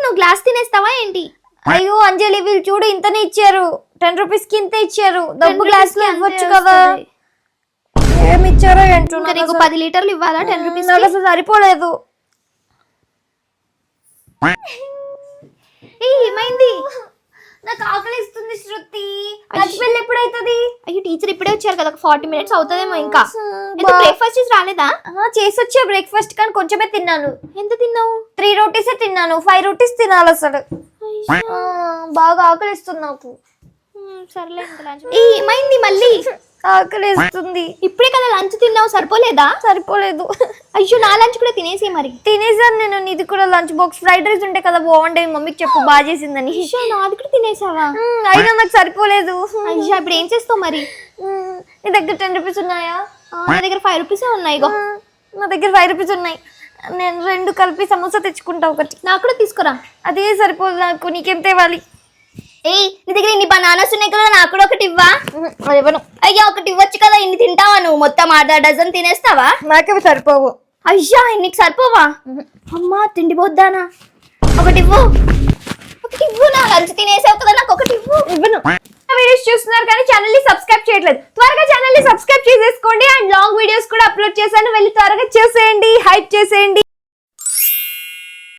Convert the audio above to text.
నువ్వు గ్లాస్ తినేస్తావా ఏంటి? అయ్యో అంజలి వీళ్ళు చూడు ఇంతనే ఇచ్చారు, 10 రూపీస్ కి ఇంత ఇచ్చారు. డబ్బు గ్లాస్ లో ఇవ్వచ్చు కదా. ఏమి ఇచ్చారో ఏంటో. నీకు 10 లీటర్లు ఇవ్వాలా 10 రూపీస్? నాకు అసలు సరిపోలేదు. ఏమైంది? నాకు ఆకలిస్తుంది శృతి. పెళ్ళి ఎప్పుడైతుంది? అయ్యో టీచర్ ఇప్పుడే వచ్చారు కదా, 40 మినిట్స్ అవుతుందేమో. ఇంకా బ్రేక్ఫాస్ట్ చేసి రాలేదా? చేసి వచ్చా బ్రేక్ఫాస్ట్, కానీ కొంచెమే తిన్నాను. ఎంత తిన్నావు? 3 రోటీసే తిన్నాను. 5 రోటీస్ తినాలి అసలు. బాగా ఆకలిస్తుంది నాకు. సర్లే. ఏమైంది మళ్ళీ? ఆకలిస్తుంది. ఇప్పుడే కదా లంచ్ తిన్నావు, సరిపోలేదా? సరిపోలేదు. అయ్యో నా లంచ్ కూడా తినేసి. మరి తినేసాను నేను. ఇది కూడా లంచ్ బాక్స్ ఫ్రైడ్ రైస్ ఉంటే కదా బాగుండే, మమ్మీకి చెప్పు బాగా చేసిందని. నాది కూడా తినేసావా? అయినా నాకు సరిపోలేదు. అయ్యా ఇప్పుడు ఏం చేస్తావు మరి? నీ దగ్గర 10 రూపీస్ ఉన్నాయా? నా దగ్గర 5 రూపీస్ ఉన్నాయి. నా దగ్గర 5 రూపీస్ ఉన్నాయి. నేను 2 కలిపి సమోసా తెచ్చుకుంటా. ఒకటి నాకు కూడా తీసుకురా. అదే సరిపోదు నాకు. నీకేం తేవాలి? నీ దగ్గర ఇన్ని బనానాస్ ఉన్నాయి కదా, నాకు కూడా ఒకటి ఇవ్వా. ఇవ్వను. అయ్యా ఒకటి ఇవ్వచ్చు కదా. ఇన్ని తింటావా నువ్వు? మొత్తం 1/2 డజన్ తినేస్తావా? నాకేమి సరిపోవు. అయ్యా ఇన్నికి సరిపోవా? అమ్మా తిండి పోద్దానా? ఒకటి ఇవ్వు. నా లంచ్ తినేసావు కదా, నాకు ఒకటి ఇవ్వు. ఇవ్వను. వీడియోస్ చూస్తున్నారు కానీ ఛానల్ ని సబ్స్క్రైబ్ చేయట్లేదు. త్వరగా ఛానల్ ని సబ్స్క్రైబ్ చేసేసుకోండి. అండ్ లాంగ్ వీడియోస్ కూడా అప్లోడ్ చేశాను, వెళ్ళి త్వరగా చూసేయండి, హైప్ చేసేయండి.